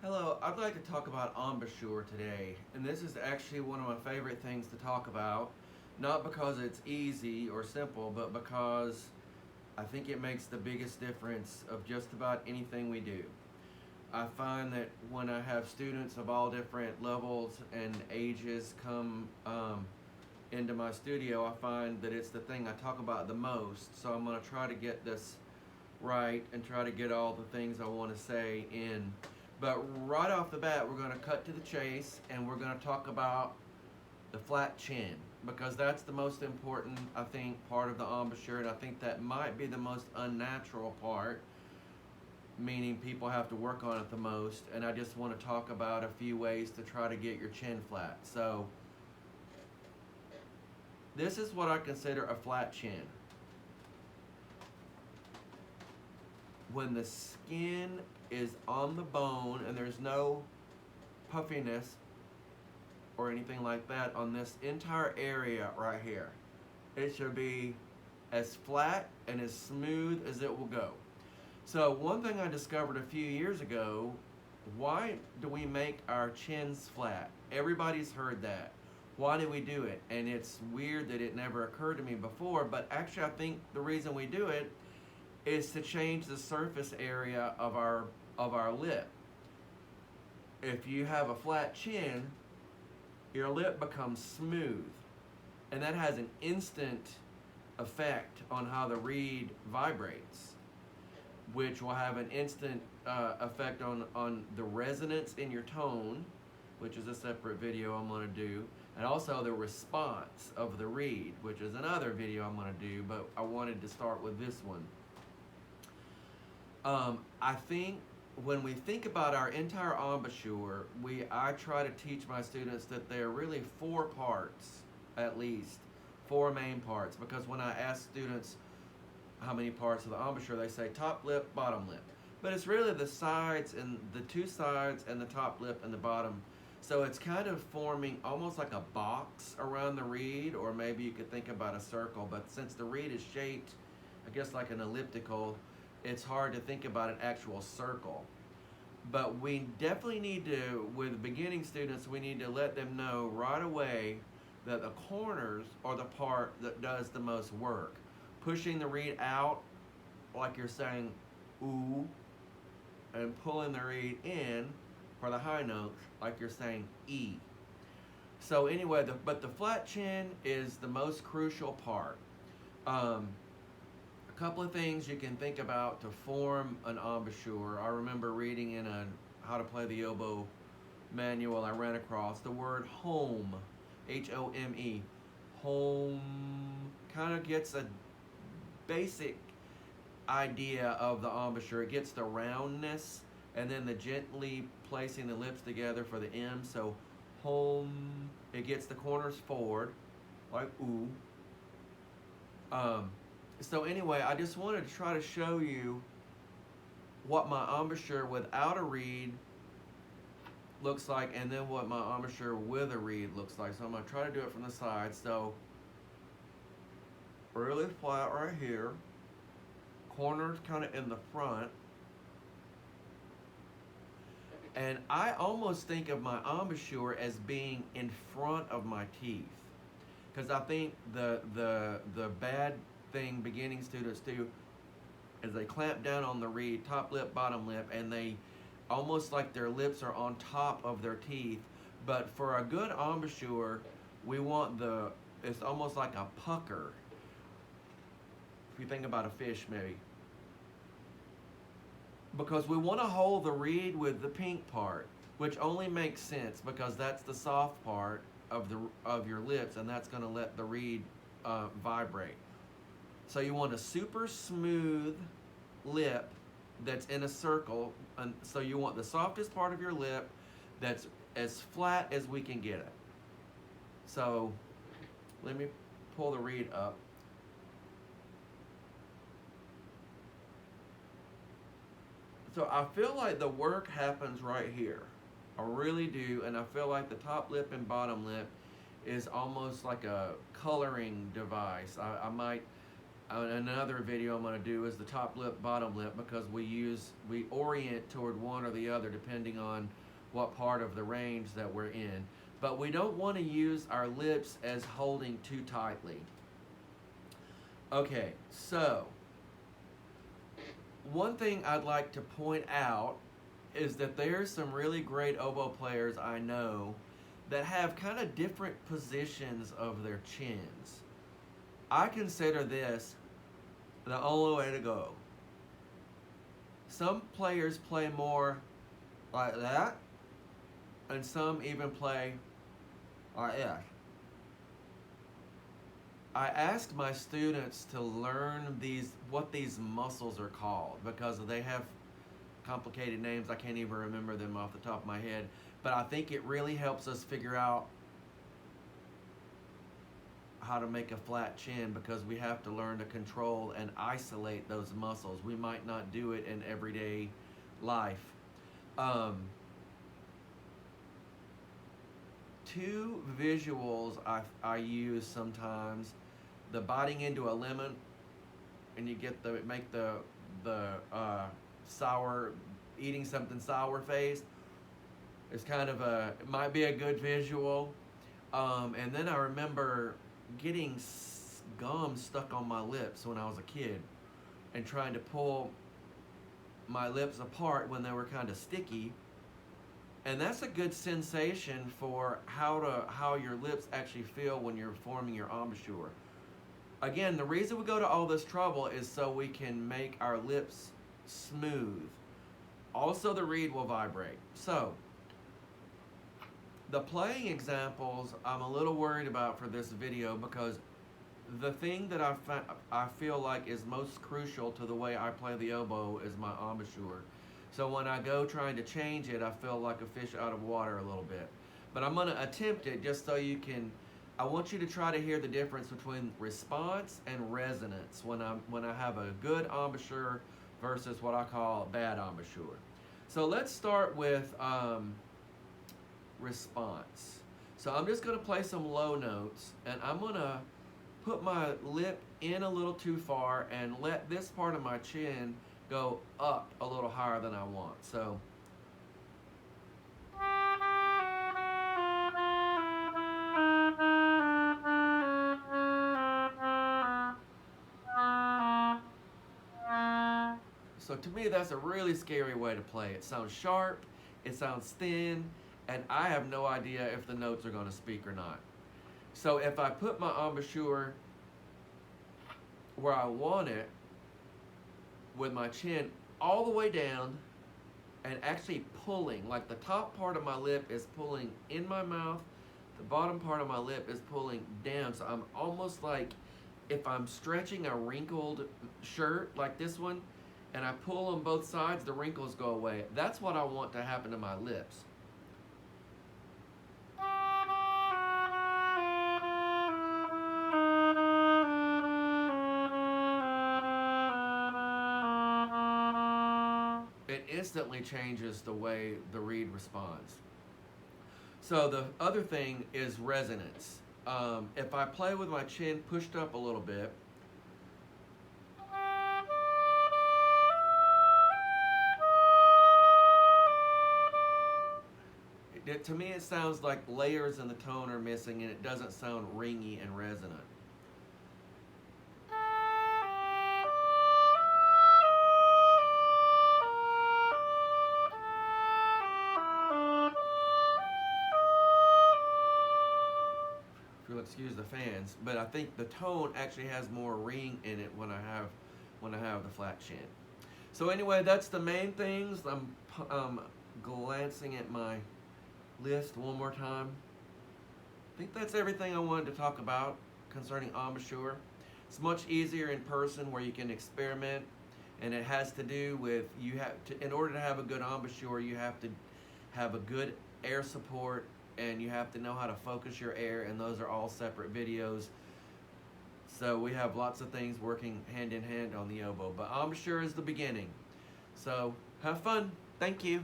Hello, I'd like to talk about embouchure today, and this is actually one of my favorite things to talk about, not because it's easy or simple, but because I think it makes the biggest difference of just about anything we do. I find that when I have students of all different levels and ages come into my studio, I find that it's the thing I talk about the most, so I'm going to try to get this right and try to get all the things I want to say in. But right off the bat, we're going to cut to the chase and we're going to talk about the flat chin because that's the most important, I think, part of the embouchure, and I think that might be the most unnatural part, meaning people have to work on it the most. And I just want to talk about a few ways to try to get your chin flat. So, this is what I consider a flat chin. When the skin is on the bone and there's no puffiness or anything like that on this entire area right here, it should be as flat and as smooth as it will go. So one thing I discovered a few years ago, why do we make our chins flat? Everybody's heard that. Why do we do it? And it's weird that it never occurred to me before, but actually I think the reason we do it is to change the surface area of our lip. If you have a flat chin, your lip becomes smooth, and that has an instant effect on how the reed vibrates, which will have an instant effect on the resonance in your tone, which is a separate video I'm going to do, and also the response of the reed, which is another video I'm going to do, but I wanted to start with this one. I think when we think about our entire embouchure, I try to teach my students that there are really four parts, at least, four main parts. Because when I ask students how many parts of the embouchure, they say top lip, bottom lip. But it's really the sides and the two sides and the top lip and the bottom. So it's kind of forming almost like a box around the reed, or maybe you could think about a circle. But since the reed is shaped, I guess like an elliptical, it's hard to think about an actual circle. But we definitely need to, with beginning students, we need to let them know right away that the corners are the part that does the most work. Pushing the reed out like you're saying ooh, and pulling the reed in for the high notes like you're saying E. So anyway, but the flat chin is the most crucial part. A couple of things you can think about to form an embouchure. I remember reading in a How to Play the Oboe manual I ran across the word home, Home. Home kind of gets a basic idea of the embouchure. It gets the roundness and then the gently placing the lips together for the M. So home, it gets the corners forward, like ooh. So anyway, I just wanted to try to show you what my embouchure without a reed looks like, and then what my embouchure with a reed looks like. So I'm going to try to do it from the side. So really flat right here, corners kind of in the front, and I almost think of my embouchure as being in front of my teeth, because I think the bad thing beginning students do is they clamp down on the reed, top lip, bottom lip, and they almost like their lips are on top of their teeth. But for a good embouchure, we want it's almost like a pucker. If you think about a fish, maybe. Because we want to hold the reed with the pink part, which only makes sense because that's the soft part of your lips, and that's going to let the reed vibrate. So you want a super smooth lip that's in a circle, and so you want the softest part of your lip that's as flat as we can get it. So let me pull the reed up. So I feel like the work happens right here. I really do, and I feel like the top lip and bottom lip is almost like a coloring device. I might Another video I'm going to do is the top lip, bottom lip, because we orient toward one or the other depending on what part of the range that we're in. But we don't want to use our lips as holding too tightly. Okay, so one thing I'd like to point out is that there's some really great oboe players I know that have kind of different positions of their chins. I consider this the only way to go. Some players play more like that, and some even play like that. I asked my students to learn what these muscles are called, because they have complicated names. I can't even remember them off the top of my head, but I think it really helps us figure out how to make a flat chin, because we have to learn to control and isolate those muscles. We might not do it in everyday life. Two visuals I use sometimes: the biting into a lemon, and you get make the sour, eating something sour face. It's kind of it might be a good visual. And then I remember getting gum stuck on my lips when I was a kid, and trying to pull my lips apart when they were kind of sticky. And that's a good sensation for how your lips actually feel when you're forming your embouchure. Again, the reason we go to all this trouble is so we can make our lips smooth. Also, the reed will vibrate. So, the playing examples I'm a little worried about for this video, because the thing that I feel like is most crucial to the way I play the oboe is my embouchure. So when I go trying to change it, I feel like a fish out of water a little bit. But I'm going to attempt it just so you can. I want you to try to hear the difference between response and resonance when I have a good embouchure versus what I call a bad embouchure. So let's start with response. So I'm just going to play some low notes, and I'm going to put my lip in a little too far and let this part of my chin go up a little higher than I want. So to me, that's a really scary way to play. It sounds sharp, it sounds thin, and I have no idea if the notes are going to speak or not. So if I put my embouchure where I want it, with my chin all the way down and actually pulling, like the top part of my lip is pulling in my mouth, the bottom part of my lip is pulling down. So I'm almost like if I'm stretching a wrinkled shirt like this one, and I pull on both sides, the wrinkles go away. That's what I want to happen to my lips. It instantly changes the way the reed responds. So the other thing is resonance. If I play with my chin pushed up a little bit, to me it sounds like layers in the tone are missing, and it doesn't sound ringy and resonant. If you'll excuse the fans, but I think the tone actually has more ring in it when I have the flat chin. So anyway, that's the main things. I'm glancing at my list one more time. I think that's everything I wanted to talk about concerning embouchure. It's much easier in person where you can experiment, and it has to do with in order to have a good embouchure, you have to have a good air support, and you have to know how to focus your air, and those are all separate videos. So we have lots of things working hand in hand on the oboe, but embouchure is the beginning. So have fun. Thank you.